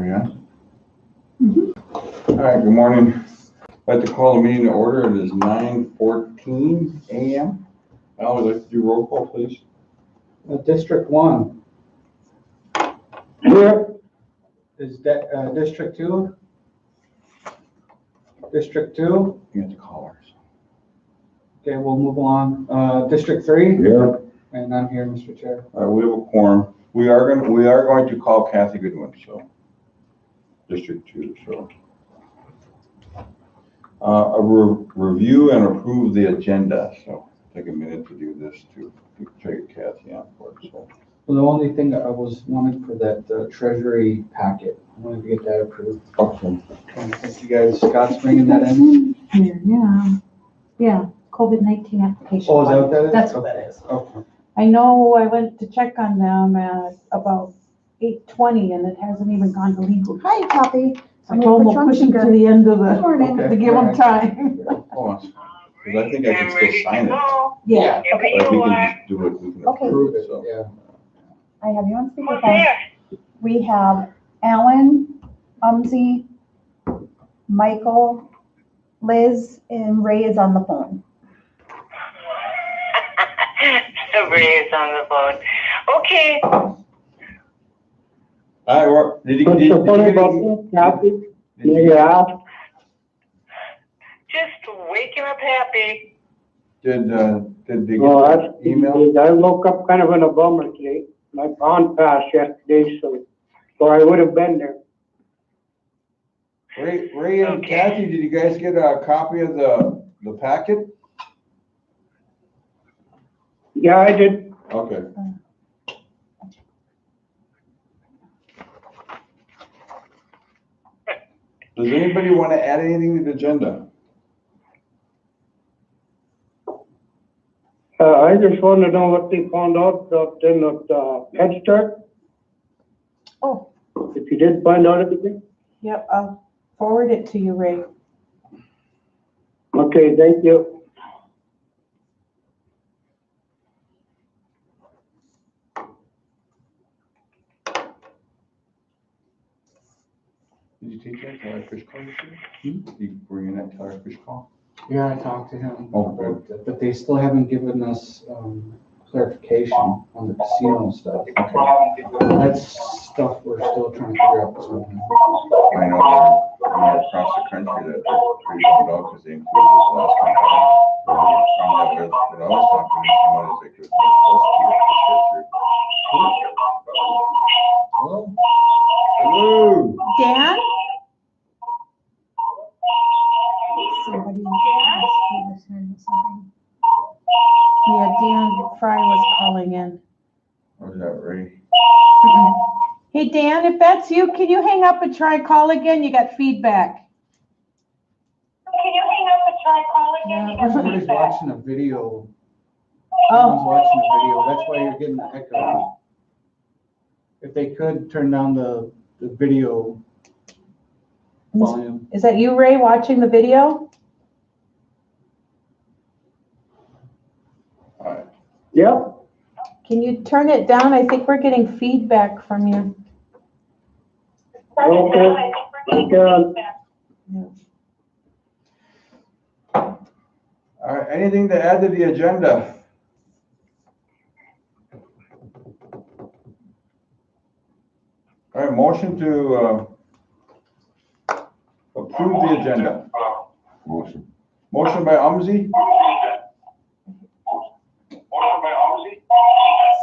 we on? All right, good morning. I'd like to call the meeting to order. It is 9:14 a.m. I would like to do roll call, please. District 1. Here. Is that District 2? District 2? You have to call ours. Okay, we'll move on. District 3? Yeah. And I'm here, Mr. Chair. All right, we have a quorum. We are going to call Kathy Goodwin, so District 2, so. Review and approve the agenda, so take a minute to do this to take Kathy on for it, so. Well, the only thing that I was wanted for that treasury packet, I wanted to get that approved. Okay. Thank you guys. Scott's bringing that in. Here, yeah, COVID-19 application. Oh, is that what that is? That's what that is. Okay. I know I went to check on them at about 8:20 and it hasn't even gone to legal. Hi, Kathy. I told them we'll push it to the end of the, to give them time. Hold on, because I think I can still sign it. Yeah. But if we can just do it, we can Okay. approve it, so. Yeah. I have you on speakerphone. We have Alan, Umsey, Michael, Liz, and Ray is on the phone. Ray is on the phone. Okay. All right, well, did you What's get so funny about this, Kathy? Yeah, Just wake him up happy. did they well, get that's, the email? I woke up kind of in a bummer today. My aunt passed yesterday, so I would have been there. Ray and Okay. Kathy, did you guys get a copy of the packet? Yeah, I did. Okay. Does anybody want to add anything to the agenda? I just want to know what they found out in the Head Start. Oh, If you did find out anything. yep, I'll forward it to you, Ray. Okay, thank you. Did you take that Tyler Fish call this year? You bring in that Tyler Fish call? Yeah, I talked to him Oh, about that, but they still haven't given us clarification on the casino stuff. That's stuff we're still trying to figure out this morning. I know they're across the country that they're pretty bummed out because they included this last company. When I was talking to someone, it's like it was Hello? Hello. Dan? Somebody was saying something. Yeah, Dan Fry was calling in. Or is that Ray? Hey, Dan, if that's you, can you hang up and try call again? You got feedback. Can you hang up and try calling Yeah. again? Somebody's watching a video. Oh, Someone's watching a video. That's why you're getting the echo. If they could turn down the video volume. is that you, Ray, watching the video? All right. Yep. Can you turn it down? I think we're getting feedback from you. Okay. All right, anything to add to the agenda? All right, motion to approve the agenda. Motion. Motion by Umsey,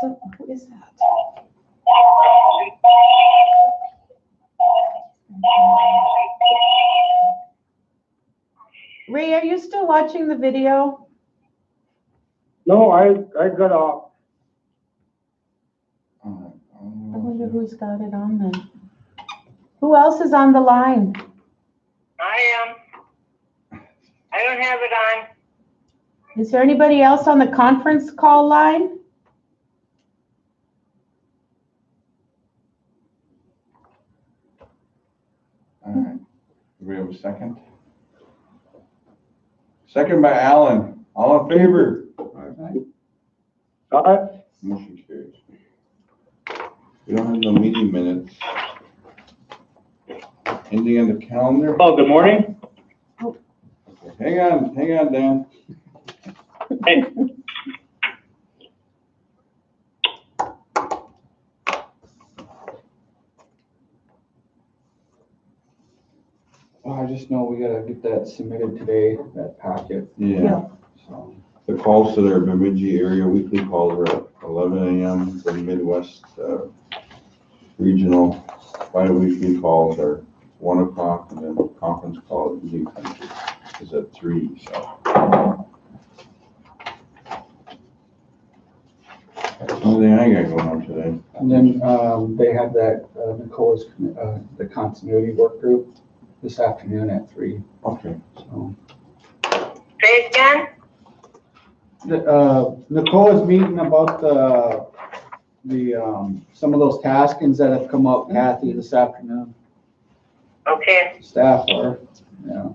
So, who is that? Ray, are you still watching the video? No, I got off. I wonder who's got it on then. Who else is on the line? I am. I don't have it on. Is there anybody else on the conference call line? All right, do we have a second? Second by Alan, all in favor? Motion carries. We don't have no meeting minutes. Anything on the calendar? Oh, good morning. Hang on, Dan. Hey. Oh, I just know we gotta get that submitted today, that packet, Yeah. so. The calls to their Bemidji area weekly calls are at 11 a.m. The Midwest regional bi-weekly calls are 1 o'clock, and then the conference call at New Country is at 3. So that's the only thing I got going on today. And then, they have that, Nicola's, the continuity work group this afternoon at 3, Okay. so. Say again? Nicola's meeting about some of those taskings that have come up, Kathy, this afternoon. Okay. Staff are, yeah.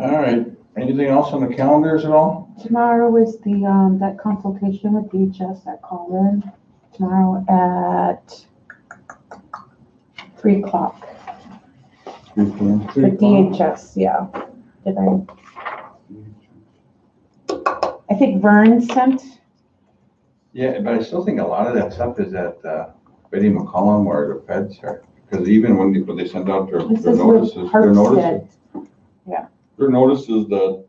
All right. Anything else on the calendars at all? Tomorrow is the, that consultation with DHS that called in. Tomorrow at 3 o'clock. 3 p.m. With DHS, yeah. I think Vern sent. Yeah, but I still think a lot of that stuff is at Betty McCollum or the feds are, because even when they send out their This is with notices, Harpstead. their notices that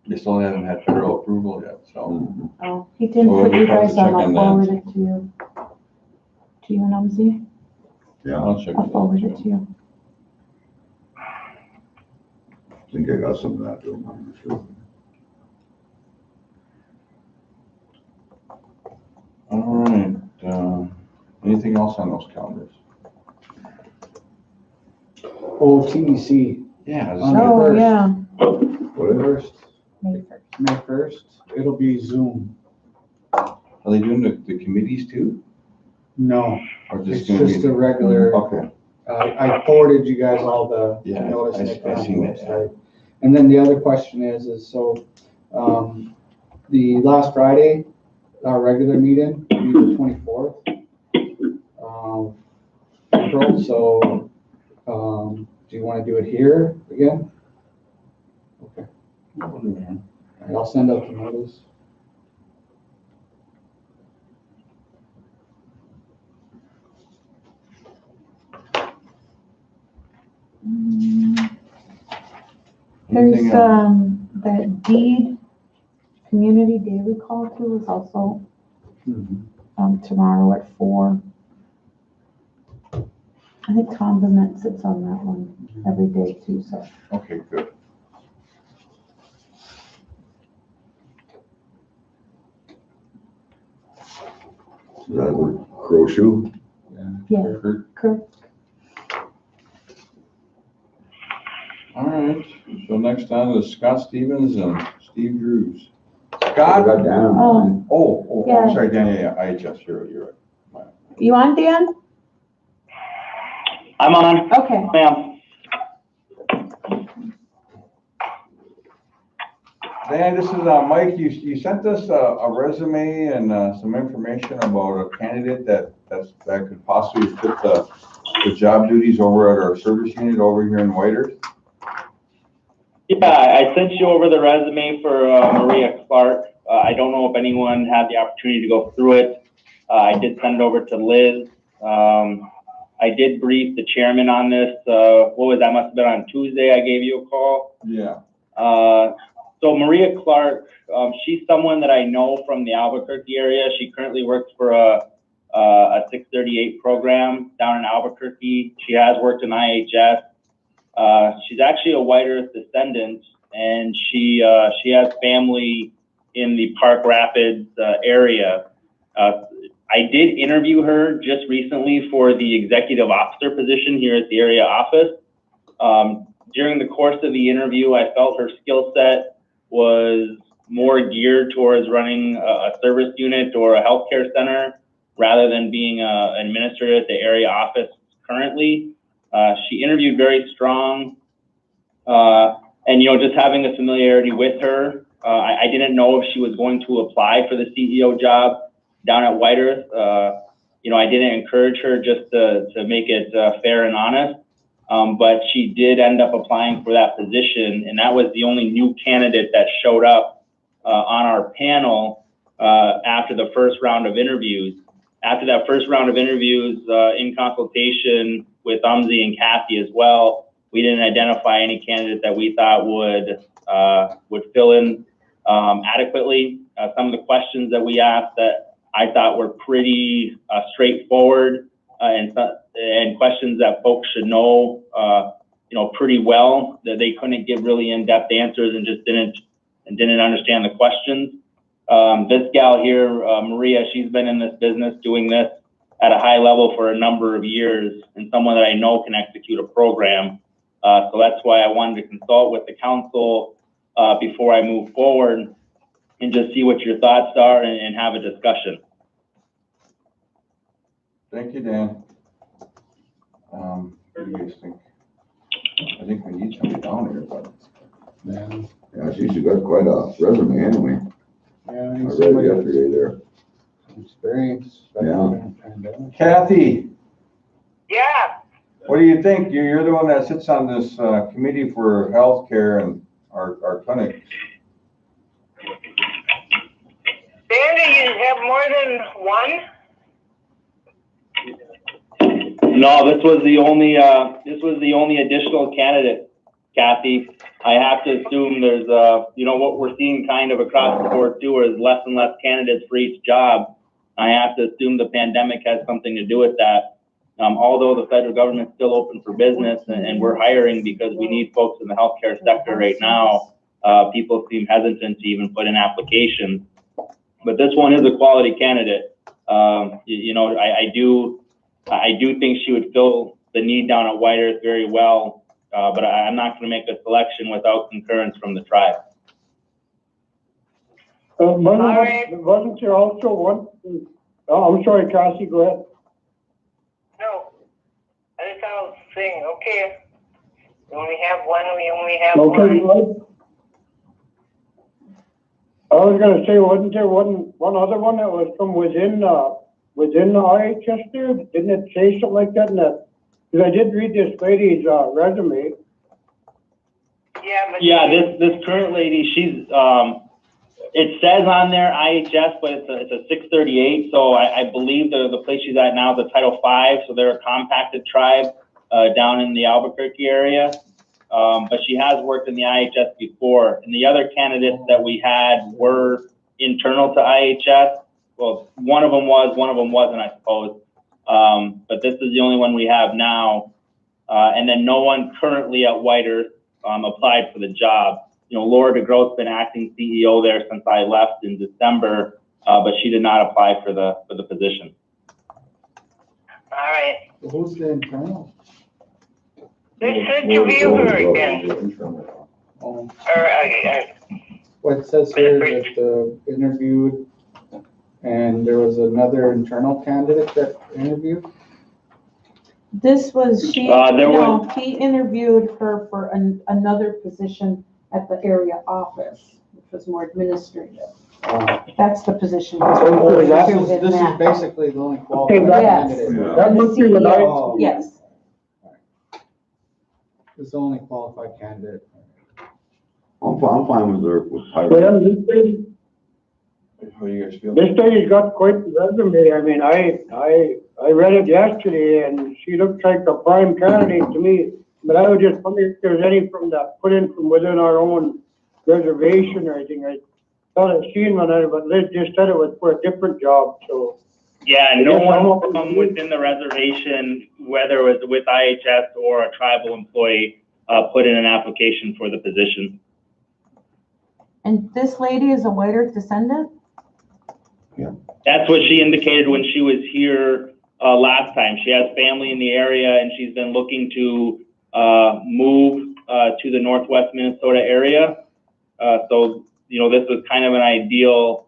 they still haven't had federal approval yet, so. Oh, he didn't So put we'll you have to guys check on, I'll on that. forward it to you. To you and Umsey, Yeah, I'll check. I'll forward it to you. I think I got some of that doing, I'm sure. All right, anything else on those calendars? OTC. Yeah. On the Oh, first. yeah. What is it? May 1st. May 1st, it'll be Zoom. Are they doing the committees too? No, Or it's gonna just be? a regular, Okay, I forwarded you guys all the Yeah, notice I and it on the seen that, yeah. website. And then the other question is so, the last Friday, our regular meeting, will be the 24th. April, so, do you want to do it here again? Okay, We'll do that. all right, I'll send out the notice. There's, Anything else? that deed community daily call too is also, tomorrow at 4. I think Tom Bennett sits on that one every day too, so. Okay, good. Is that with Crowshoe? Yeah. Kurt. Kirk. All right, so next on is Scott Stevens and Steve Drews. I Scott? got down. Oh, Oh, Yeah. I'm sorry, Dan, yeah, IHS, you're right. you on, Dan? I'm on. Okay. Ma'am. Dan, this is Mike. You sent us a resume and some information about a candidate that could possibly fit the job duties over at our service unit over here in Whitehurst. Yeah, I sent you over the resume for Maria Clark. I don't know if anyone had the opportunity to go through it. I did send it over to Liz. I did brief the chairman on this. What was that? Must have been on Tuesday. I gave you a call. Yeah. So Maria Clark, she's someone that I know from the Albuquerque area. She currently works for a 638 program down in Albuquerque. She has worked in IHS. She's actually a White Earth descendant, and she has family in the Park Rapids area. I did interview her just recently for the executive officer position here at the area office. During the course of the interview, I felt her skill set was more geared towards running a service unit or a healthcare center rather than being an administrator at the area office currently. She interviewed very strong, and just having a familiarity with her, I didn't know if she was going to apply for the CEO job down at White Earth. you know, I didn't encourage her just to make it fair and honest. But she did end up applying for that position, and that was the only new candidate that showed up on our panel after the first round of interviews. After that first round of interviews, in consultation with Umzi and Kathy as well, we didn't identify any candidate that we thought would fill in adequately. Some of the questions that we asked that I thought were pretty straightforward and questions that folks should know, you know, pretty well, that they couldn't give really in-depth answers and just didn't understand the questions. This gal here, Maria, she's been in this business doing this at a high level for a number of years, and someone that I know can execute a program. So that's why I wanted to consult with the council before I move forward and just see what your thoughts are and have a discussion. Thank you, Dan. What do you guys think? I think we need somebody down here, but. Yeah, she's got quite a resume anyway. Yeah, I he's read somebody it with yesterday there. experience. Yeah. Kathy, Yeah. what do you think? You're the one that sits on this committee for healthcare and our clinic. Dan, do you have more than one? No, this was the only additional candidate, Kathy. I have to assume there's you know, what we're seeing kind of across the board too is less and less candidates for each job. I have to assume the pandemic has something to do with that. Although the federal government's still open for business and we're hiring because we need folks in the healthcare sector right now, people seem hesitant to even put in applications. But this one is a quality candidate. You know, I do think she would fill the need down at White Earth very well, but I'm not going to make a selection without concurrence from the tribe. Wasn't there also one? Oh, I'm sorry, Cassie, go ahead. No. I just was saying, okay. We only have one, we only have Okay, one. good. I was gonna say, wasn't there one other one that was from within the IHS there? Didn't it say something like that in that? Because I did read this lady's resume. Yeah, but. Yeah, this current lady, she's it says on there IHS, but it's a 638. So I believe the place she's at now is a Title V. So they're a compacted tribe down in the Albuquerque area. But she has worked in the IHS before. And the other candidates that we had were internal to IHS. Well, one of them was, one of them wasn't, I suppose. But this is the only one we have now. And then no one currently at White Earth applied for the job. You know, Laura DeGroat's been acting CEO there since I left in December, but she did not apply for the position. All right. Who's the internal? They should interview her again. Oh, Or, well, it says here that interviewed, and there was another internal candidate that interviewed. This was, he interviewed her for another position at the area office, which was more administrative. That's the position. This is basically the only qualified candidate. Yeah. That must be the CEO, yes. It's the only qualified candidate. I'm fine with her, with Well, hiring. How do you guys feel? this lady's got quite a resume. I mean, I read it yesterday and she looks like a prime candidate to me. But I was just wondering if there's any put in from within our own reservation or anything. I thought I'd seen one of it, but Liz just said it was for a different job, so. Yeah, no one from within the reservation, whether it was with IHS or a tribal employee, put in an application for the position. And this lady is a White Earth descendant? That's what she indicated when she was here last time. She has family in the area and she's been looking to move to the Northwest Minnesota area. So, you know, this was kind of an ideal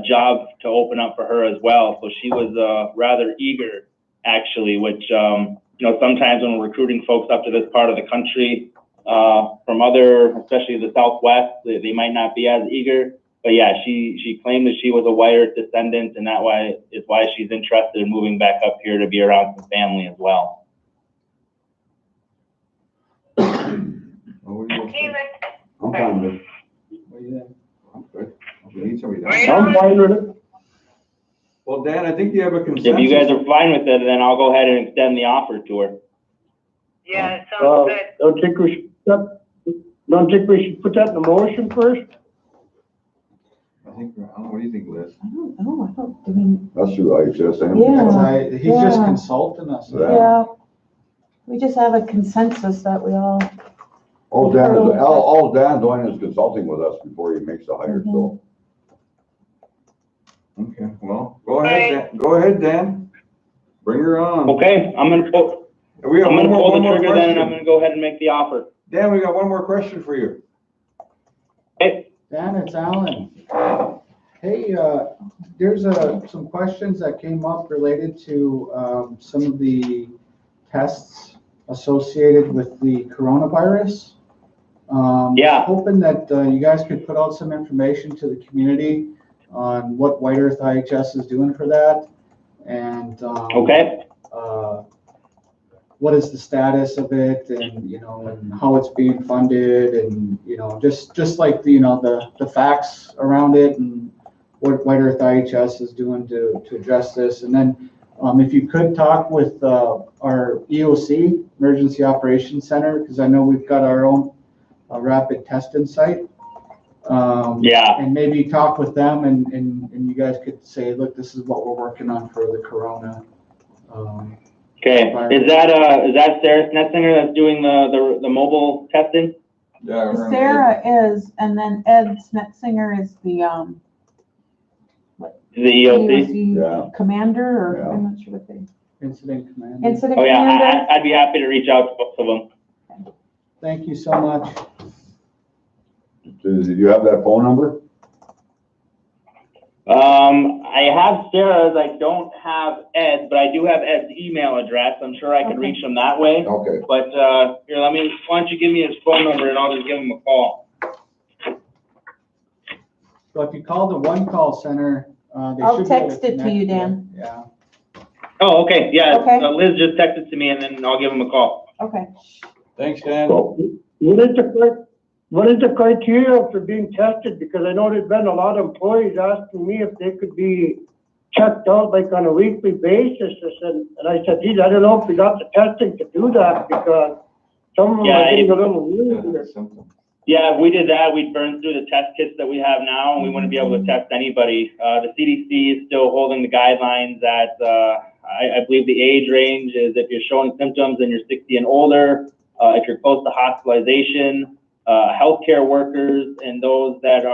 job to open up for her as well. So she was rather eager, actually, which, you know, sometimes when we're recruiting folks up to this part of the country from other, especially the Southwest, they might not be as eager. But yeah, she claimed that she was a white earth descendant, and that is why she's interested in moving back up here to be around some family as well. What do you Okay, think? I'm fine with it. What do you think? I'm good. We need somebody Right down. I'm fine with it. Well, Dan, I think you have a consensus. If you guys are fine with it, then I'll go ahead and extend the offer to her. yeah, it sounds good. Don't think we should put that in the motion first? I think, what do you think, Liz? I don't know, I mean, That's who I just am. Yeah. He's just Yeah. consulting us. Yeah. yeah. We just have a consensus that we all, All Dan's doing is consulting with us before he makes the hire, so. Okay, well, go ahead, Dan. Bring her on. Okay, I'm gonna pull the trigger then, and I'm gonna go ahead and make the offer. Dan, we got one more question for you. Okay. Dan, it's Alan. Hey, there's some questions that came up related to some of the tests associated with the coronavirus. Yeah. Hoping that you guys could put out some information to the community on what White Earth IHS is doing for that, and Okay. what is the status of it, and and how it's being funded, and just like the facts around it, and what White Earth IHS is doing to address this. And then if you could talk with our EOC, Emergency Operations Center, because I know we've got our own rapid testing site. Yeah. And maybe talk with them, and you guys could say, look, this is what we're working on for the corona. Okay. Is that Sarah Snetzinger that's doing the mobile testing? Yeah. Sarah is, and then Ed Snetzinger is the, The EOC? Yeah. commander, or Yeah. I'm not sure what they, Incident commander. incident Oh yeah, commander. I'd be happy to reach out to both of them. Thank you so much. Did you have that phone number? I have Sarah's, I don't have Ed's, but I do have Ed's email address. I'm sure I could Okay. reach him that way. Okay. But, here, why don't you give me his phone number and I'll just give him a call. So if you call the one call center, they I'll should be able to text it to connect you, Dan. Yeah. Oh, okay, yeah, Okay. Liz just texted to me and then I'll give him a call. Okay. Thanks, Dan. So, what is the criteria for being tested? Because I know there's been a lot of employees asking me if they could be checked out like on a weekly basis. And I said, geez, I don't know if we got the testing to do that, because some of them are getting a little weird here. Yeah, if we did that, we'd burn through the test kits that we have now, and we wouldn't be able to test anybody. The CDC is still holding the guidelines that, I believe the age range is if you're showing symptoms and you're 60 and older, if you're close to hospitalization, healthcare workers, and those that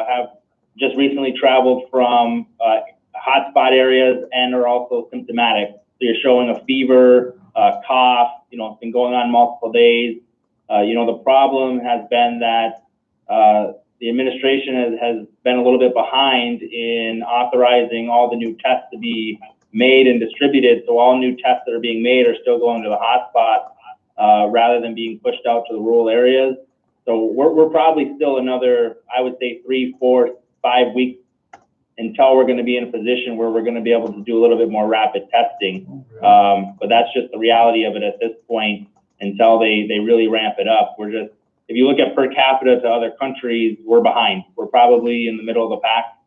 have just recently traveled from hotspot areas and are also symptomatic. So you're showing a fever, cough, it's been going on multiple days. The problem has been that the administration has been a little bit behind in authorizing all the new tests to be made and distributed. So all new tests that are being made are still going to the hotspot rather than being pushed out to the rural areas. So we're probably still another, I would say, 3, 4, 5 weeks until we're going to be in a position where we're going to be able to do a little bit more rapid testing. But that's just the reality of it at this point. Until they really ramp it up. If you look at per capita to other countries, we're behind. We're probably in the middle of the pack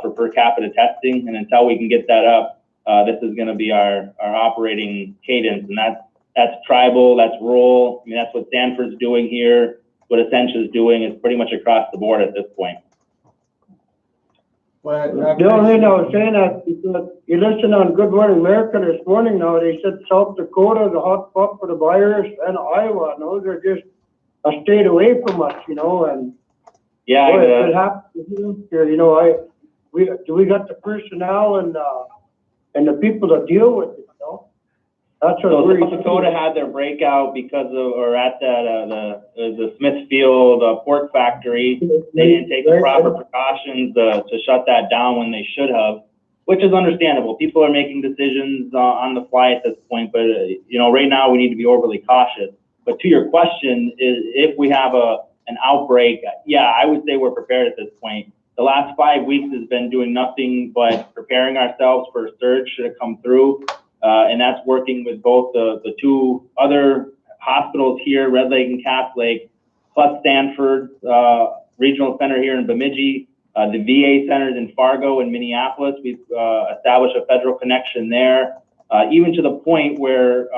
for per capita testing. And until we can get that up, this is gonna be our operating cadence. And that's tribal, that's rural. I mean, that's what Sanford's doing here. What Essentia is doing is pretty much across the board at this point. But The only reason I was saying that, because you listen on Good Morning America this morning now, they said South Dakota is a hot spot for the virus, and Iowa, and those are just a state away from us, and Yeah, boy, if it happens here, we got the personnel and the people that deal with it, That's what so worries South Dakota had their breakout because of, or at the Smithfield pork factory. They didn't take the proper precautions to shut that down when they should have, which is understandable. People are making decisions on the fly at this point, but right now we need to be overly cautious. But to your question, is if we have an outbreak, yeah, I would say we're prepared at this point. the last 5 weeks has been doing nothing but preparing ourselves for a surge should it come through. And that's working with both the two other hospitals here, Red Lake and Cass Lake, plus Stanford Regional Center here in Bemidji, the VA centers in Fargo and Minneapolis. We've established a federal connection there, even to the point where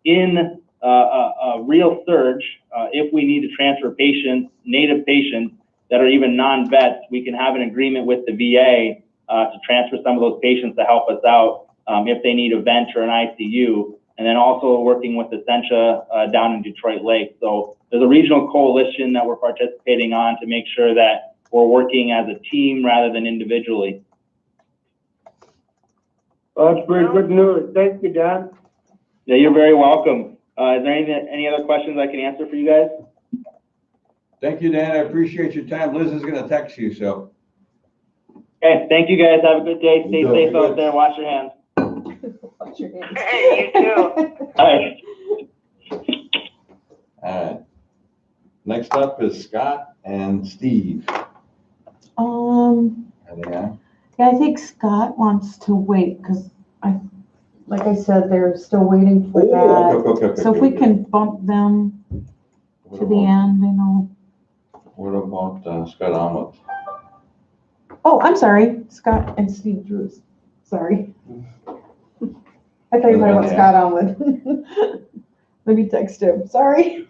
in a real surge, if we need to transfer patients, native patients that are even non-vets, we can have an agreement with the VA to transfer some of those patients to help us out if they need a vent or an ICU. And then also working with Essentia down in Detroit Lake. So there's a regional coalition that we're participating on to make sure that we're working as a team rather than individually. Well, that's very good news. Thank you, Dan. Yeah, you're very welcome. Is there any other questions I can answer for you guys? Thank you, Dan. I appreciate your time. Liz is gonna text you, so. Okay, thank you guys. Have a good day. Stay You safe too. out there. Wash your hands. What's your name? You too. All right. All right. Next up is Scott and Steve. Are they on? Yeah, I think Scott wants to wait, because like I said, they're still waiting for that. Okay. So if we can bump them to the end, you know. What about Scott Ahmed? Oh, I'm sorry, Scott and Steve Drews. Sorry. I thought you were talking about Scott Almond. Let me text him. Sorry.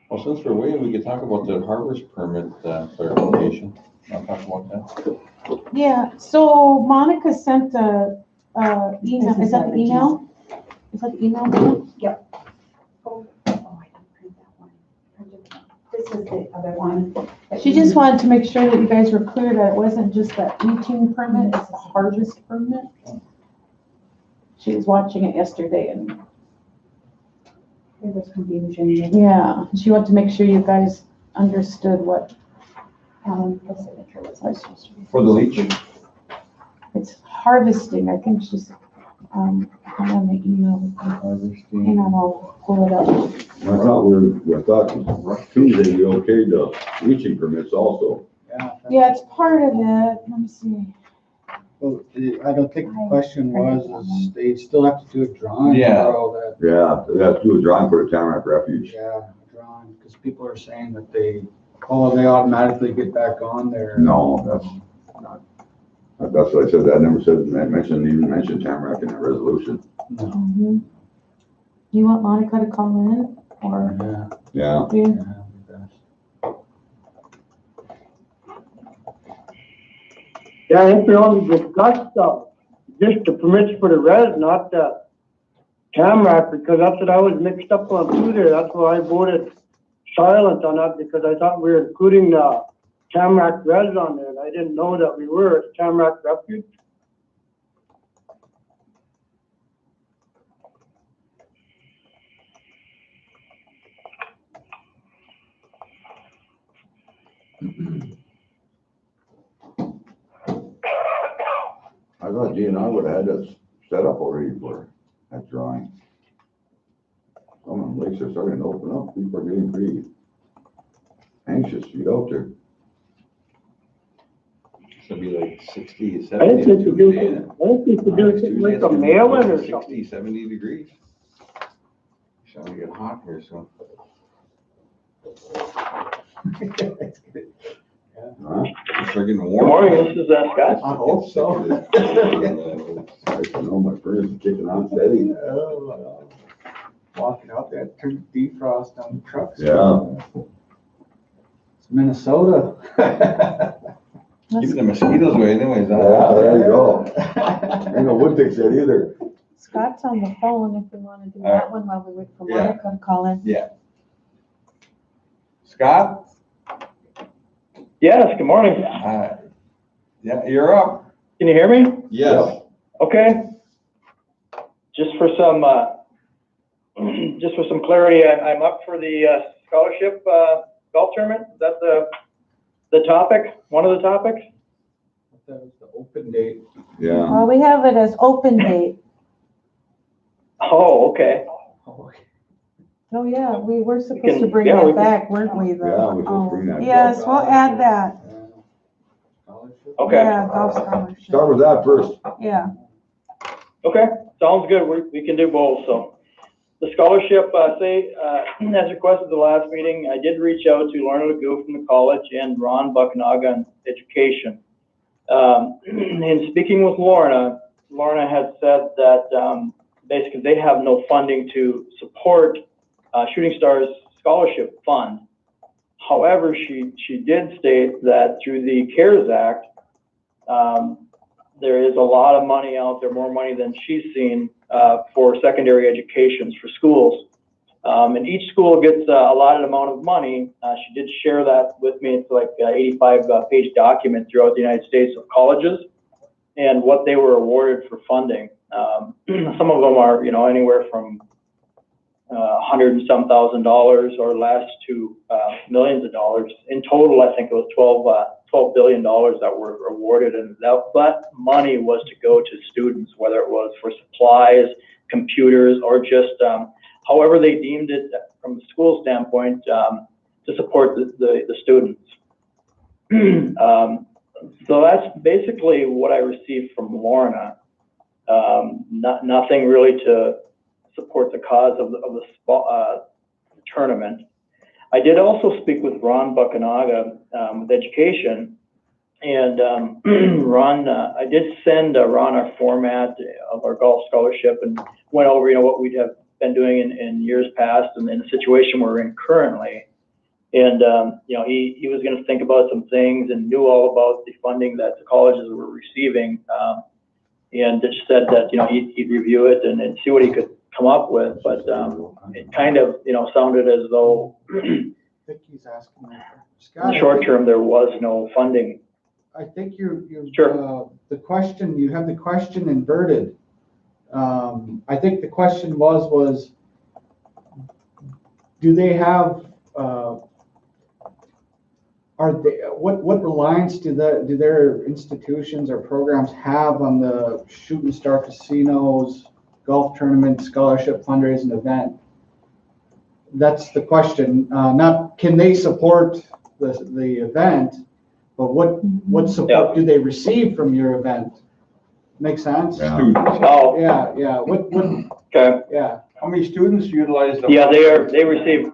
Well, since we're waiting, we could talk about the harvest permit clarification. I'll talk about that. Yeah, so Monica sent a email. Is that the email? Is that the email? Dana? Oh, I didn't print that one. This is the other one. She just wanted to make sure that you guys were clear that it wasn't just that eating permit, it's a harvest permit. She was watching it yesterday and There was confusion. yeah, she wanted to make sure you guys understood what The signature was supposed to be. For the leach? it's harvesting. I think she's on the email. Harvesting. And I'll pull it up. I thought Tuesday we okayed the leaching permits also. Yeah, it's part of it. Let me see. Well, I don't think the question was, is they still have to do a drawing Yeah. for all that. Yeah, they have to do a drawing for the Tamarack Refuge. Yeah, a drawing, because people are saying that they automatically get back on there. No, that's not, that's what I said, I never said, I even mentioned Tamarack in the resolution. No. Do you want Monica to call in or? Yeah. Yeah, Yeah. Yeah, I think we only discussed just the permits for the res, not the Tamarack, because that's what I was mixed up on too there. That's why I voted silent on that, because I thought we were including the Tamarack res on there, and I didn't know that we were at Tamarack Refuge. I thought DNR would have had us set up already for that drawing. Some of the lakes are starting to open up, people are getting pretty anxious to get out there. It's gonna be like 60, I think 70 we could do, Tuesday. isn't it? I think we could do Tuesday, something like it's a gonna be mail-in or 60, something. 70 degrees. It's gonna get hot here soon. Huh? It's starting to Good warm. morning, this is Scott. I hope so. I know my furnace is kicking on steady. Walking out there, turn defrost on the trucks. Yeah. It's Minnesota. Keeping the mosquitoes away anyways. Yeah, there you go. Ain't no wood fix that either. Scott's on the phone if we want to do that one while we wait for Yeah. Monica to call in. Yeah. Scott? Yes, good morning. Yeah, you're up. Can you hear me? Yes. Okay. Just for some clarity, I'm up for the scholarship golf tournament. Is that the topic? One of the topics? That was the open date. Yeah. Well, we have it as open date. Oh, okay. Oh, yeah, we were supposed to bring yeah, we that can- back, weren't we? The- Yeah, we supposed to oh, bring that Yes, back. we'll add that. Scholarship. Okay, Yeah, golf scholarship. Start with that first. Yeah. okay, sounds good. We can do both, so. The scholarship, as requested at the last meeting, I did reach out to Lorna Legoo from the college and Ron Bucknaga on education. In speaking with Lorna had said that basically they have no funding to support Shooting Stars Scholarship Fund. However, she did state that through the CARES Act, there is a lot of money out there, more money than she's seen for secondary educations for schools. And each school gets a allotted amount of money. She did share that with me. It's like an 85-page document throughout the United States of colleges and what they were awarded for funding. Some of them are, anywhere from $100 and some thousand or less to millions of dollars. In total, I think it was $12 billion that were awarded, and that money was to go to students, whether it was for supplies, computers, or just however they deemed it from the school standpoint to support the students. So that's basically what I received from Lorna. Nothing really to support the cause of the tournament. I did also speak with Ron Bucknaga with education, and Ron, I did send Ron our format of our golf scholarship and went over, what we have been doing in years past and in the situation we're in currently. And he was going to think about some things and knew all about the funding that the colleges were receiving, and just said that he'd review it and see what he could come up with, but it kind of sounded as though Vicky's asking. in the short term there was no funding. I think you Sure. the question, you have the question inverted. I think the question was do they have what reliance do their institutions or programs have on the Shooting Star Casinos golf tournament scholarship fundraising event? That's the question. Not can they support the event, but what support do they receive from your event? Make sense? Yeah. Students. Oh, Yeah. What? okay. Yeah. How many students utilize the? Yeah, they receive.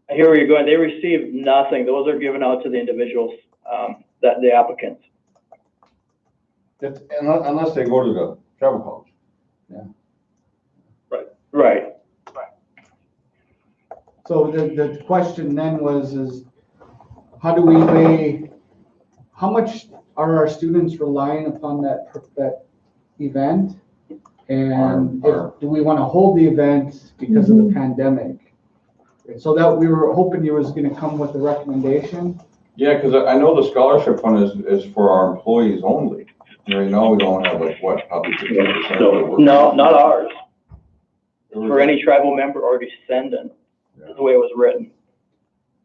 I hear where you're going. They receive nothing. Those are given out to the individuals, that the applicants. Unless they go to the travel college. Right. So the question then is how do we weigh, how much are our students relying upon that event? And do we want to hold the event because of the pandemic? And so that we were hoping you was going to come with a recommendation. Yeah, because I know the scholarship fund is for our employees only. Right now, we don't have probably 50%. No, not ours. For any tribal member or descendant, is the way it was written.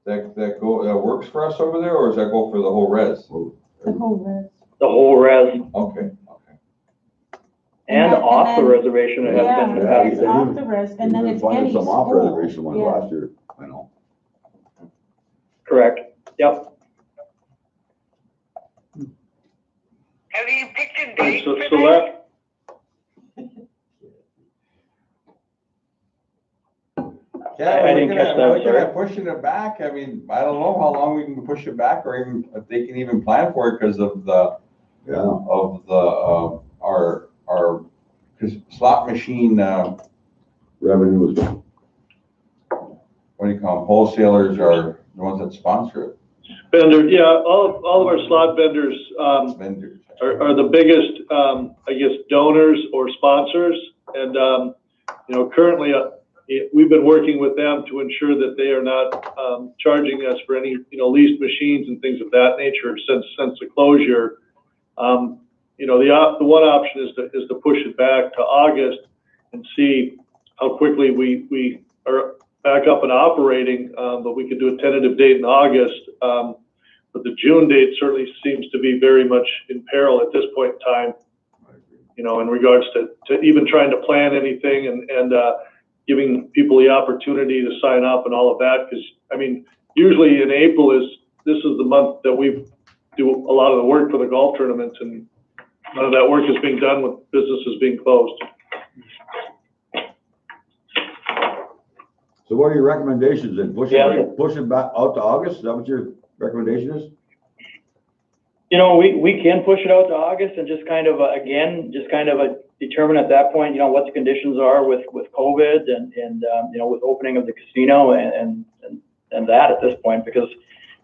That works for us over there, or does that go for the whole res? The whole res. The whole res. Okay. And off the reservation, it has been in the Yeah, past. it's off the res, and then it's any Some off school. reservation ones Yeah. last year, I know. Correct. Yep. Have you picked a date So for that? Yeah, I we're didn't catch that, looking sorry. at pushing it back. I mean, I don't know how long we can push it back, or even if they can even plan for it because of the our slot machine. Revenue was, What do you call them? Wholesalers are the ones that sponsor it. vendor, yeah, all of our slot vendors, Vendors. are the biggest, I guess, donors or sponsors. And, currently, we've been working with them to ensure that they are not charging us for any, leased machines and things of that nature since the closure. The one option is to push it back to August and see how quickly we are back up and operating. But we could do a tentative date in August. But the June date certainly seems to be very much in peril at this point in time. In regards to even trying to plan anything and giving people the opportunity to sign up and all of that. Because, I mean, usually in April this is the month that we do a lot of the work for the golf tournaments, and none of that work is being done with businesses being closed. So what are your recommendations then? Push it back out to August? Is that what your recommendation is? You know, we can push it out to August and just kind of, determine at that point, you know, what the conditions are with COVID and you know, with opening of the casino and that at this point, because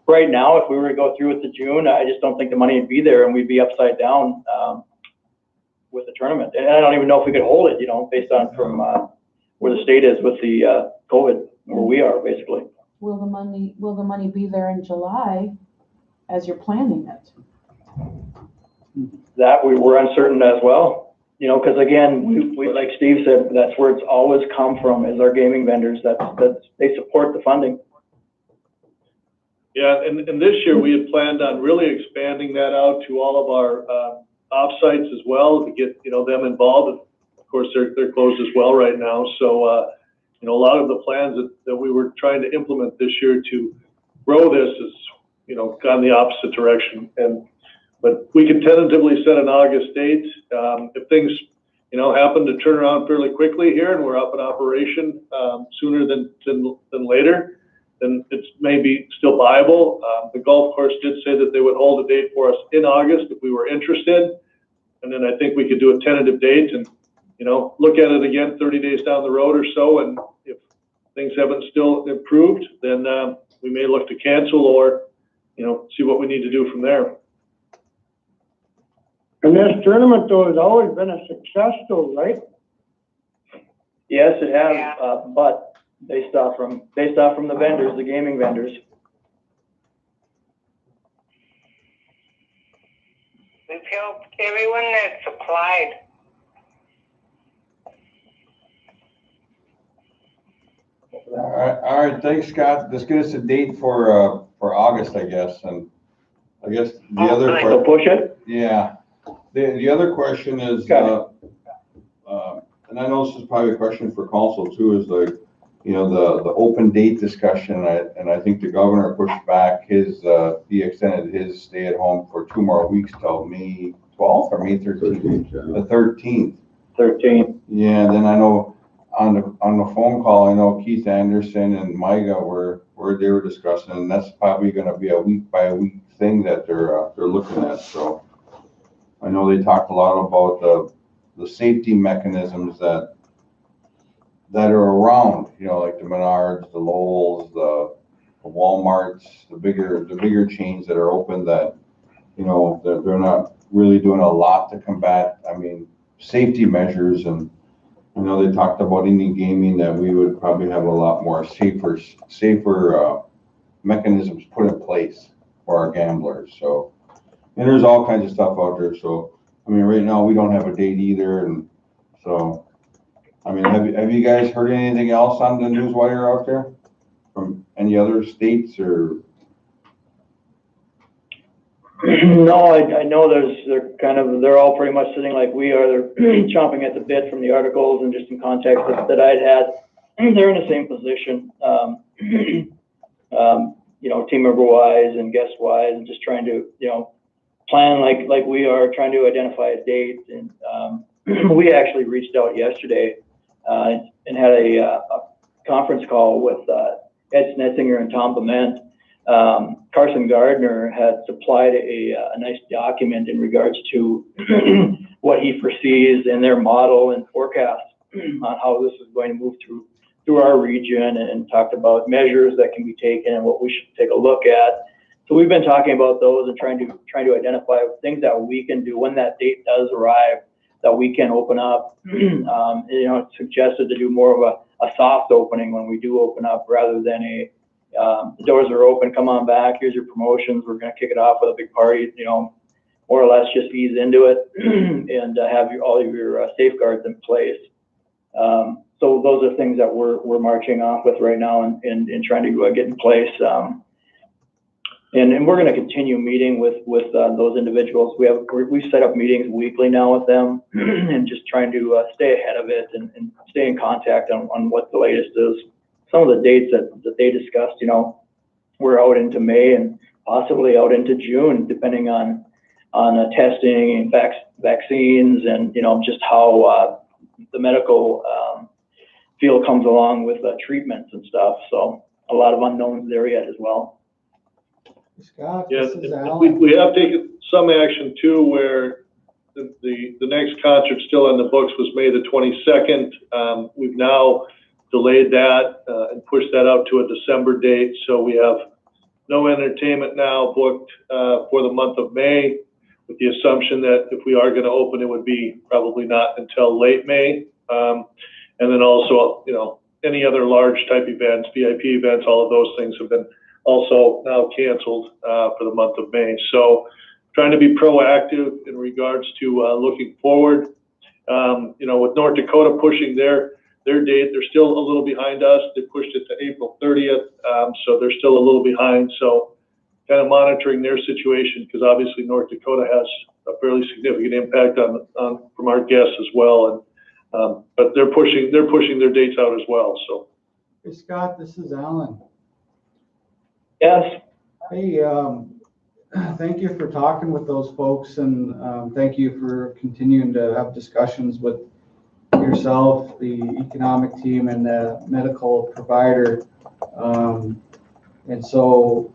right now, if we were to go through it to June, I just don't think the money would be there and we'd be upside down, with the tournament. And I don't even know if we could hold it, you know, based on from, where the state is with the, COVID, where we are basically. Will the money be there in July as you're planning it? That we're uncertain as well, you know, because again, we like Steve said, that's where it's always come from, is our gaming vendors. That's they support the funding. Yeah, and this year we had planned on really expanding that out to all of our offsites as well to get, you know, them involved. Of course, they're closed as well right now. So, you know, a lot of the plans that we were trying to implement this year to grow this is, you know, gone the opposite direction. But we can tentatively set an August date. If things, you know, happen to turn around fairly quickly here and we're up in operation sooner than later, then it's maybe still viable. The golf course did say that they would hold a date for us in August if we were interested. And then I think we could do a tentative date and, you know, look at it again 30 days down the road or so. And if things haven't still improved, then we may look to cancel or, you know, see what we need to do from there. And this tournament though has always been a success though, right? Yes, it has, but based off from the vendors, the gaming vendors. We've helped everyone that's applied. All right, thanks, Scott. Let's get us a date for August, I guess, and I guess the other question. So push it? Yeah. The other question is, and I know this is probably a question for council too, is like, you know, the open date discussion, and I think the governor pushed back his, he extended his stay at home for 2 more weeks till May 12th or May 13th? The 13th. 13th. Yeah, then I know on the phone call, I know Keith Anderson and Micah they were discussing, and that's probably gonna be a week by week thing that they're looking at, so. I know they talked a lot about the safety mechanisms that are around, you know, like the Menards, the Lowells, the Walmarts, the bigger chains that are open that, you know, they're not really doing a lot to combat, I mean, safety measures. And I know they talked about Indian gaming, that we would probably have a lot more safer mechanisms put in place for our gamblers. So, and there's all kinds of stuff out there. So, I mean, right now we don't have a date either. And so, I mean, have you guys heard anything else on the news wire out there from any other states or? No, I know they're all pretty much sitting like we are. They're chomping at the bit from the articles and just some context that I'd had. They're in the same position, you know, team member wise and guest wise, and just trying to, you know, plan like we are, trying to identify a date. And we actually reached out yesterday and had a conference call with Ed Snetzinger and Tom Bement. Carson Gardner had supplied a nice document in regards to what he foresees in their model and forecast on how this is going to move through our region, and talked about measures that can be taken and what we should take a look at. So we've been talking about those and trying to identify things that we can do when that date does arrive, that we can open up. You know, it's suggested to do more of a soft opening when we do open up, rather than the doors are open, come on back, here's your promotions, we're going to kick it off with a big party, you know, more or less just ease into it and have all of your safeguards in place. So those are things that we're marching off with right now and trying to get in place. And we're gonna continue meeting with those individuals. We've set up meetings weekly now with them and just trying to stay ahead of it and stay in contact on what the latest is. Some of the dates that they discussed, you know, we're out into May and possibly out into June, depending on testing and vaccines and, you know, just how the medical field comes along with treatments and stuff. So a lot of unknowns there yet as well. Scott, Yes, this is Alan. we have taken some action too, where the next concert still on the books was May the 22nd. We've now delayed that and pushed that out to a December date. So we have no entertainment now booked for the month of May, with the assumption that if we are going to open, it would be probably not until late May. And then also, you know, any other large type events, VIP events, all of those things have been also now canceled for the month of May. So trying to be proactive in regards to looking forward. You know, with North Dakota pushing their date, they're still a little behind us. They pushed it to April 30th, so they're still a little behind. So kind of monitoring their situation, because obviously North Dakota has a fairly significant impact on from our guests as well. And but they're pushing their dates out as well. So. Hey Scott, this is Alan. Yes. Hey, thank you for talking with those folks, and thank you for continuing to have discussions with yourself, the economic team, and the medical provider. And so,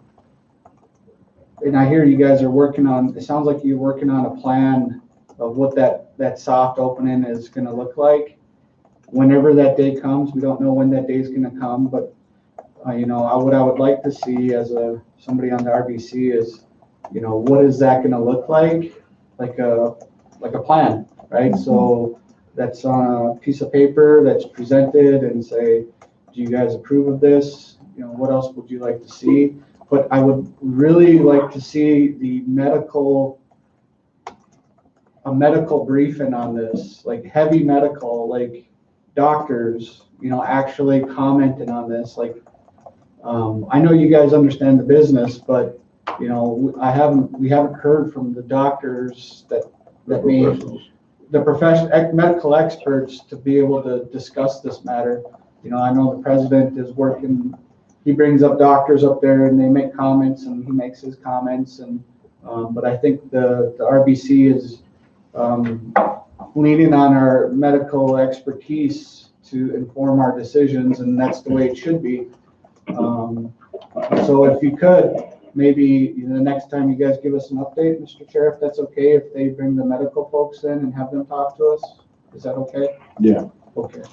and I hear you guys are working on, it sounds like you're working on a plan of what that soft opening is going to look like. Whenever that day comes, we don't know when that day is going to come, but you know, what I would like to see as somebody on the RBC is, you know, what is that going to look like a plan, right? So that's on a piece of paper that's presented and say, do you guys approve of this? You know, what else would you like to see? But I would really like to see a medical briefing on this, like heavy medical, like doctors, you know, actually commenting on this. Like, I know you guys understand the business, but you know, we haven't heard from the doctors that made the medical experts to be able to discuss this matter. You know, I know the president is working, he brings up doctors up there and they make comments and he makes his comments, and but I think the RBC is leaning on our medical expertise to inform our decisions, and that's the way it should be. So if you could, maybe the next time you guys give us an update, Mr. Chair, if that's okay, if they bring the medical folks in and have them talk to us, is that okay? Yeah. Okay.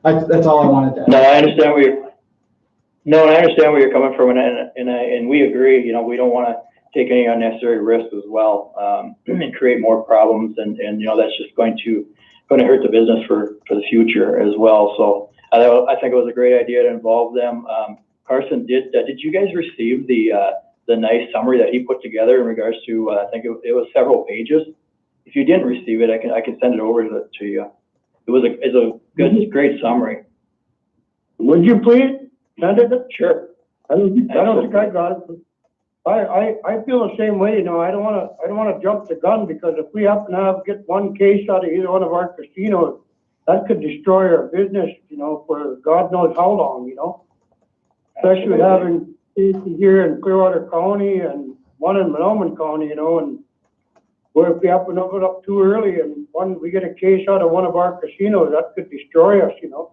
That's all I wanted to add. No, I understand where you're coming from, and we agree. You know, we don't want to take any unnecessary risks as well, and create more problems, and you know, that's just going to hurt the business for the future as well. So I think it was a great idea to involve them. Carson, did you guys receive the nice summary that he put together in regards to I think it was several pages? If you didn't receive it, I can send it over to you. It's a good, great summary. Would you please send it? Sure. I don't think I got it. I feel the same way. You know, I don't want to jump the gun, because if we happen to get one case out of either one of our casinos, that could destroy our business, you know, for God knows how long, you know. Especially having cases here in Clearwater County and one in Mahnomen County, you know, and where if we happen to open up too early and we get a case out of one of our casinos, that could destroy us, you know.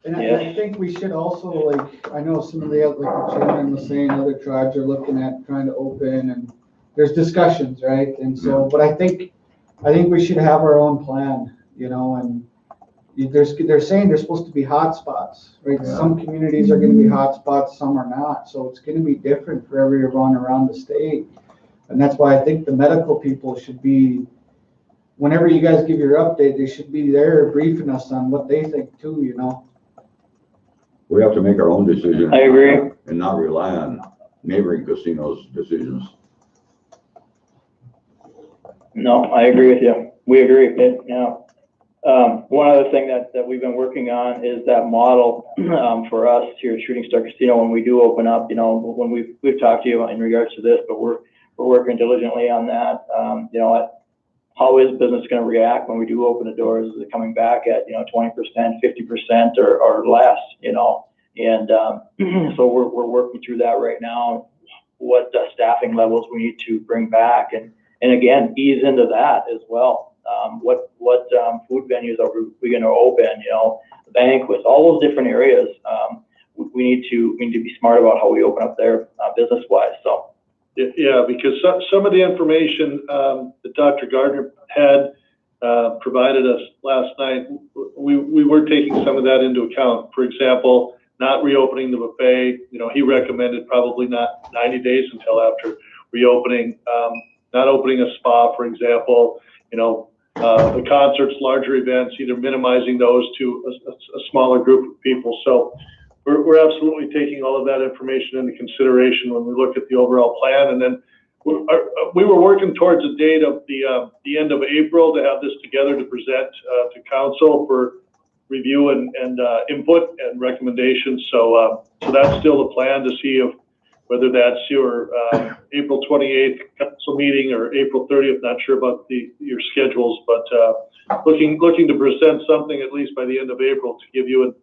And I think we should also, like, I know some of the, like the chairman was saying, other tribes are looking at trying to open, and there's discussions, right? And so, but I think we should have our own plan, you know, and they're saying there's supposed to be hot spots, right? Yeah. Some communities are going to be hot spots, some are not. So it's going to be different for everyone around the state. And that's why I think the medical people should be, whenever you guys give your update, they should be there briefing us on what they think too, you know? We have to make our own decisions. I agree. And not rely on neighboring casinos' decisions. No, I agree with you. We agree. Yeah. One other thing that we've been working on is that model for us here at Shooting Star Casino when we do open up. When we've talked to you in regards to this, but we're working diligently on that. How is business going to react when we do open the doors? Is it coming back at 20%, 50%, or less? And so we're working through that right now. What staffing levels we need to bring back, and again ease into that as well. What food venues are we going to open? Banquets, all those different areas. We need to be smart about how we open up there business wise. So. Yeah, because some of the information that Dr. Gardner had provided us last night, we were taking some of that into account. For example, not reopening the buffet. He recommended probably not 90 days until after reopening. Not opening a spa, for example. The concerts, larger events, either minimizing those to a smaller group of people. So we're absolutely taking all of that information into consideration when we look at the overall plan. And then we were working towards a date of the end of April to have this together to present to council for review and input and recommendations. So that's still the plan, to see whether that's your April 28th council meeting or April 30th. Not sure about your schedules, but looking to present something at least by the end of April to give you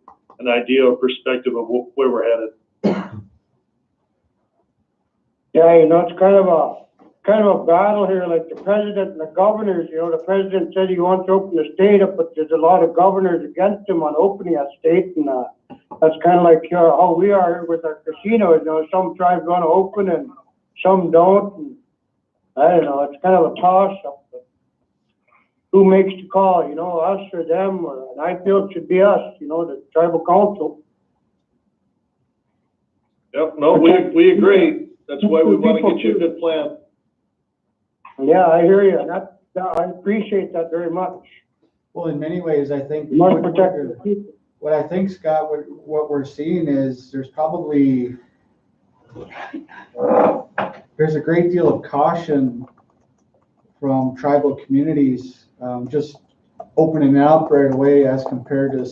an idea or perspective of where we're headed. Yeah, it's kind of a battle here, like the president and the governors. The president said he wants to open the state up, but there's a lot of governors against him on opening that state, and that's kind of like how we are here with our casinos. Some tribes want to open and some don't. And I don't know. It's kind of a toss-up. Who makes the call? Us or them? And I feel it should be us. The tribal council. Yep. No, we agree. That's why we want to get you a good plan. Yeah, I hear you. I appreciate that very much. Well, in many ways, I think Must protect the people. what I think, Scott, what we're seeing is there's a great deal of caution from tribal communities just opening up right away as compared to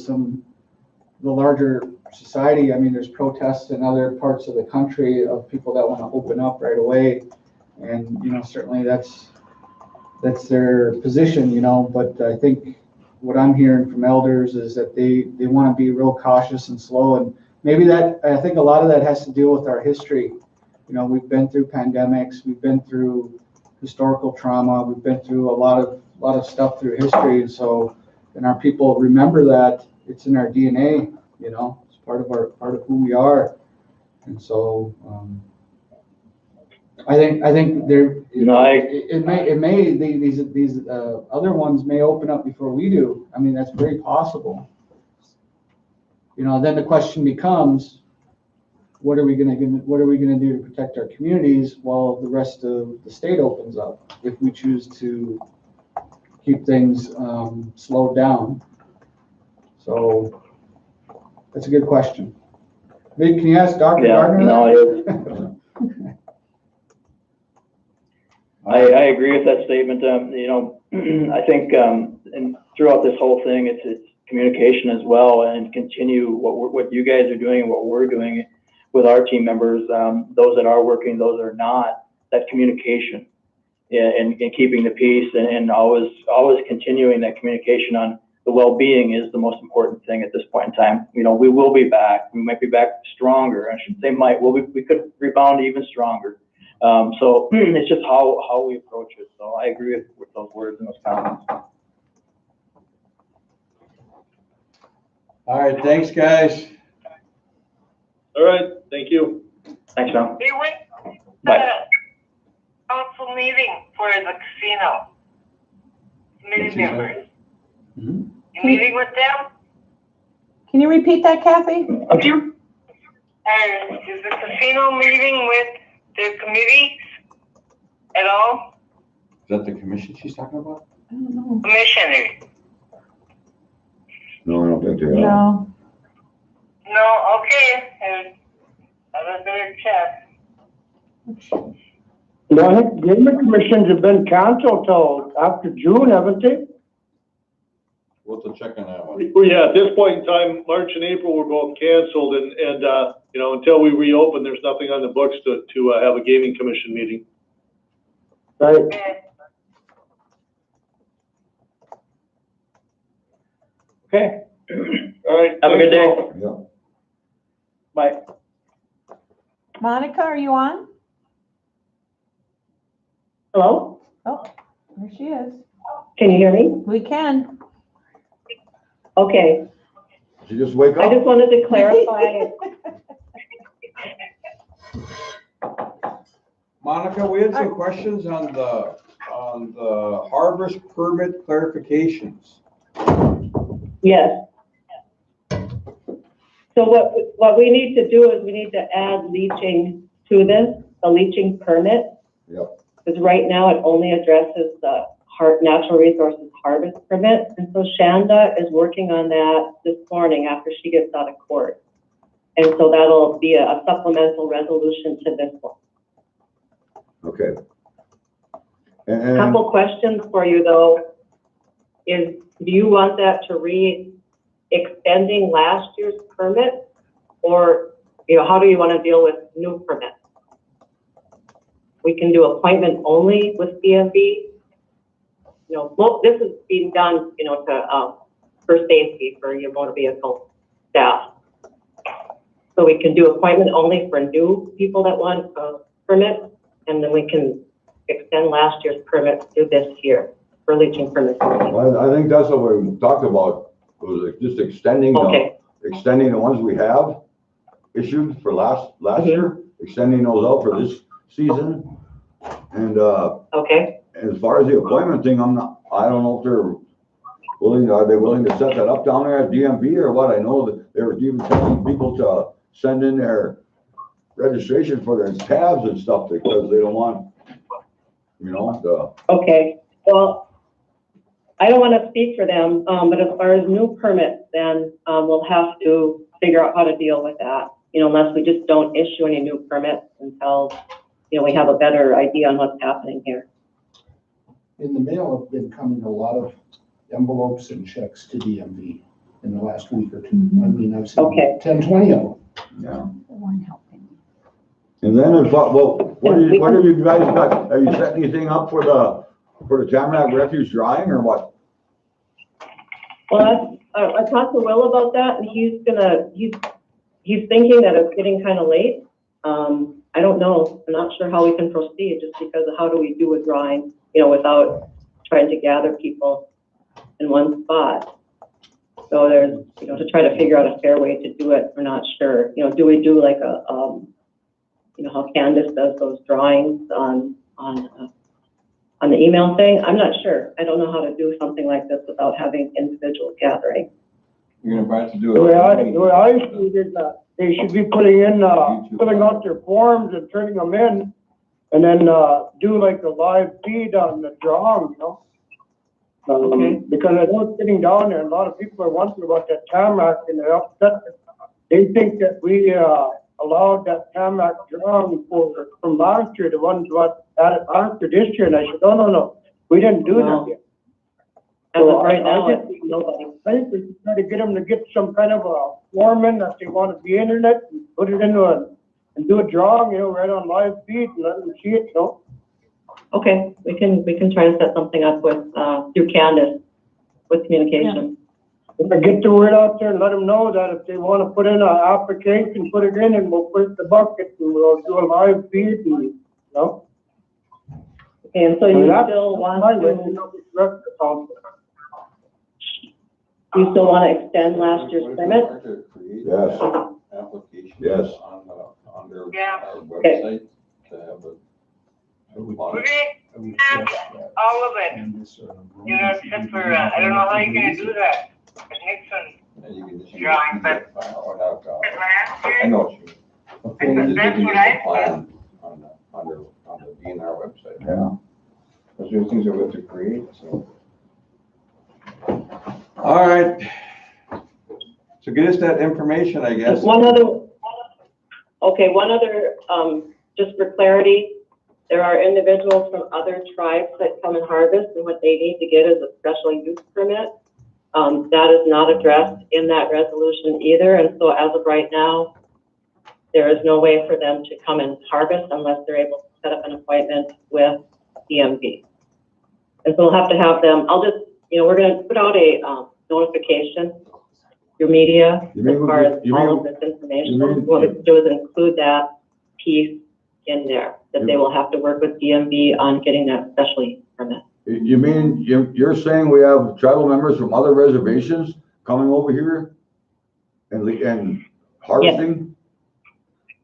the larger society. I mean, there's protests in other parts of the country of people that want to open up right away, and certainly that's their position. But I think what I'm hearing from elders is that they want to be real cautious and slow, and maybe I think a lot of that has to do with our history. We've been through pandemics, we've been through historical trauma, we've been through a lot of stuff through history, and our people remember that. It's in our DNA. It's part of who we are, and so I think there. These other ones may open up before we do. I mean, that's very possible. Then the question becomes, what are we going to do to protect our communities while the rest of the state opens up, if we choose to keep things slowed down? So that's a good question. Maybe can you ask Dr. Gardner? I agree with that statement. I think and throughout this whole thing, it's communication as well, and continue what you guys are doing and what we're doing with our team members, those that are working, those that are not. That communication and keeping the peace and always continuing that communication on the well-being is the most important thing at this point in time. We will be back. We might be back stronger. I shouldn't say might. Well, we could rebound even stronger. So it's just how we approach it. So I agree with those words and those comments. All right, thanks, guys. All right, thank you. Thanks, John. They went to Bye. the council meeting for the casino. Committee members. Mm-hmm. You meeting with them? Can you repeat that, Kathy? Is the casino meeting with the committees at all? Is that the commission she's talking about? I don't know. Commissioners? No, I don't think they are. No. No, okay. I was gonna check. No, I think gaming commissions have been canceled till after June, haven't they? Well, to check on that one. Well, yeah, at this point in time, March and April were both canceled, and you know, until we reopen, there's nothing on the books to have a gaming commission meeting. Right. Okay, All right. have a good day. Yeah. Bye. Monica, are you on? Hello? Oh, there she is. Can you hear me? We can. Okay, Did you just wake I up? just wanted to clarify, Monica, we had some questions on the harvest permit clarifications. yes. So what we need to do is we need to add leaching to this, a leaching permit. Yep. Because right now it only addresses the natural resources harvest permit. And so Shanda is working on that this morning after she gets out of court. And so that'll be a supplemental resolution to this one. Okay. A couple questions for you though, is do you want that to read extending last year's permit? Or, you know, how do you want to deal with new permits? We can do appointment only with DMV. You know, well, this is being done, you know, to, for safety for your motor vehicle staff. So we can do appointment only for new people that want a permit, and then we can extend last year's permit through this year for leaching permits. I think that's what we talked about, was just extending extending the ones we have issued for last year, extending those out for this season. And as far as the appointment thing, I don't know if they're willing, are they willing to set that up down there at DMV or what? I know that they were even telling people to send in their registration for their tabs and stuff because they don't want, you know, Okay, well, I don't want to speak for them, but as far as new permits, then we'll have to figure out how to deal with that. You know, unless we just don't issue any new permits until, you know, we have a better idea on what's happening here. In the mail have been coming a lot of envelopes and checks to DMV in the last week or two. I mean, I've seen 10, 20 of them. yeah. And then, what have you guys got? Have you set anything up for the Tamarack Refuge drying or what? Well, I talked to Will about that, and he's thinking that it's getting kind of late. I don't know. I'm not sure how we can proceed just because of how do we do a drawing, you know, without trying to gather people in one spot. So there's, you know, to try to figure out a fair way to do it, we're not sure. You know, do we do like a, you know, how Candace does those drawings on the email thing? I'm not sure. I don't know how to do something like this without having individual gathering. You're gonna invite to do The way I it. see it, they should be putting in, filling out their forms and turning them in, and then, do like a live feed on the drawing, you know? Because I know sitting down there, a lot of people are wondering about that Tamarack, and they're upset. They think that we, allowed that Tamarack drawing from last year, the ones what added after this year, and I said, no, we didn't do that yet. As of right now, it's nobody. I think we should try to get them to get some kind of a form in that they want to be internet and put it into and do a drawing, you know, right on live feed and let them see it, you know. Okay, we can try to set something up with, through Candace with communication. If I get the word out there and let them know that if they want to put in an application, put it in and we'll put it in the bucket and we'll do a live feed and, you know. Okay, and so you still want to extend last year's permit? Yes. Application. Yes. On their Okay. website to have a. All of it, you know, except for, I don't know how you're gonna do that. The Nixon drawing, but I know what you mean. that's what I Plan on the DNR website. Yeah. Those are things that we have to create, so. All right. So get us that information, I guess. One other, just for clarity, there are individuals from other tribes that come and harvest, and what they need to get is a special use permit. That is not addressed in that resolution either, and so as of right now, there is no way for them to come and harvest unless they're able to set up an appointment with DMV. And so we'll have to have them, we're gonna put out a notification through media as far as all of this information. What we do is include that piece in there, that they will have to work with DMV on getting that special use permit. You mean, you're saying we have tribal members from other reservations coming over here and harvesting?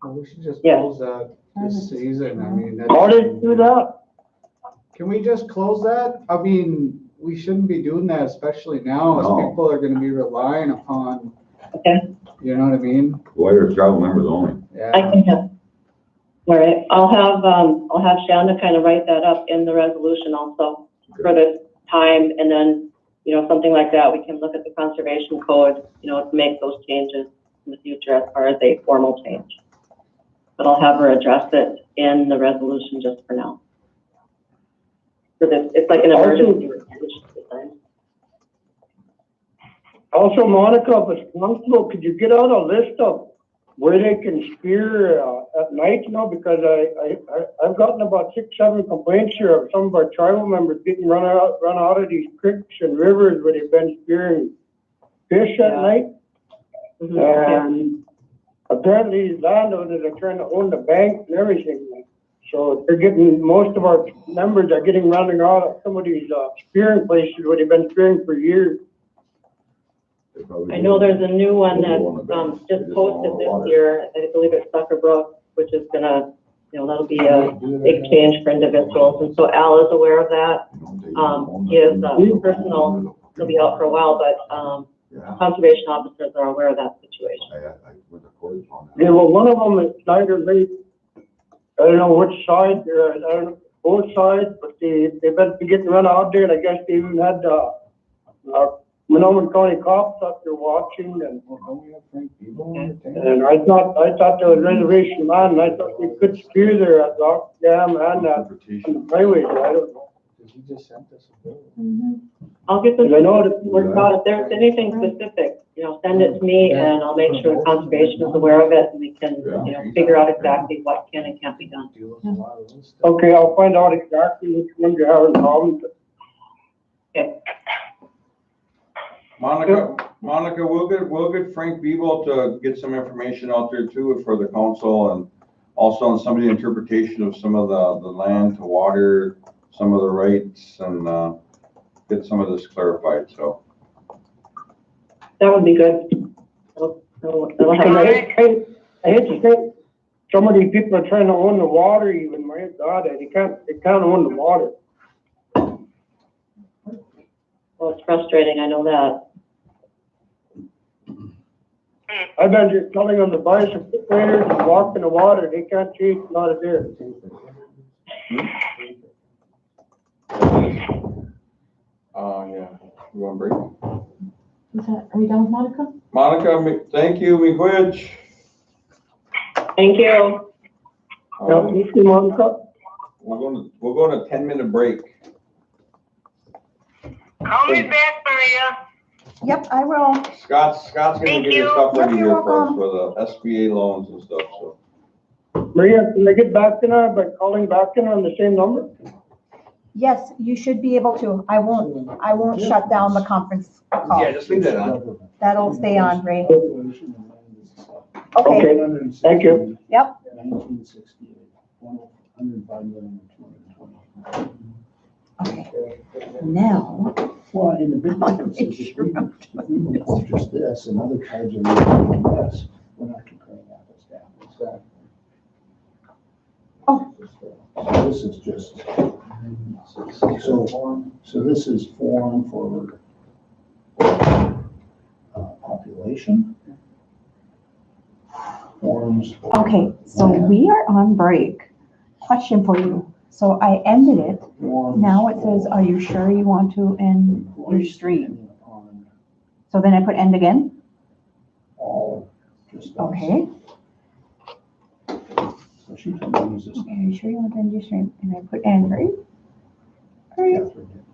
Well, we should just Yeah. close that this season, I mean. How did you do that? Can we just close that? I mean, we shouldn't be doing that, especially now, as No. people are gonna be relying upon, Okay, you know what I mean? White tribal members only. I Yeah, can help. All right, I'll have Shanda kind of write that up in the resolution also for the time, and then, something like that, we can look at the conservation code, to make those changes in the future as far as a formal change. But I'll have her address it in the resolution just for now. For this, it's like an emergency resolution design. Also, Monica, if it's possible, could you get out a list of where they can spear at night, because I've gotten about 6, 7 complaints here of some of our tribal members getting run out of these creeks and rivers where they've been spearing fish at night. Mm-hmm. And apparently these landowners are trying to own the bank and everything. So they're most of our members are getting running out of some of these spearing places where they've been spearing for years. I know there's a new one that just posted this year. I believe it's Sucker Brook, which is gonna, that'll be a big change for individuals. And so Al is aware of that. His personal, he'll be out for a while, but conservation officers are aware of that situation. Yeah, well, one of them is Snyder Lake. I don't know which side, I don't know, both sides, but they've been getting run out there, and I guess they even had Monoman County cops up there watching, and I thought there was reservation land, and I thought we could spear there at Rock Dam and at the highway. I don't know. he just sent us a bill. I'll get them I know that worked out. If there's anything specific, send it to me, and I'll make sure conservation is aware of it, and we can, figure out exactly what can and can't be done. Okay, I'll find out exactly which one you're having problems with. Okay. Monica, we'll get Frank Bebo to get some information out there too for the council, and also on some of the interpretation of some of the land to water, some of the rights, and get some of this clarified, so. That would be good. I hate to think some of these people are trying to own the water even, my God, they can't own the water. Well, it's frustrating, I know that. I've been just telling them to buy some waders and walk in the water, they can't chase them out of there. Yeah, you want a break? Are we done with Monica? Monica, thank you, miigwech. Thank you. You see, Monica? We'll go on a 10-minute break. Call me back, Maria. Yep, I will. Scott's gonna Thank get his you. stuff ready Yep, here you're for us welcome. for the SBA loans and stuff, so. Maria, can I get back in her by calling back in on the same number? Yes, you should be able to. I won't shut down the conference call. Yeah, just leave that on. That'll stay on, Ray. Okay, Okay, thank you. yep. 1968, 105 million and 220. Okay. Now, Well, in the big difference is if we move on just this, and other tribes are moving this, we're not comparing apples to apples. Exactly. Oh. So this is just, so this is form for population. Forms. okay, so we are on break. Question for you. So I ended it. Now it says, are you sure you want to end your stream? So then I put end again? All, just. Okay. So she can use this. Okay, are you sure you want to end your stream? And I put end, right? All right. Catherine did.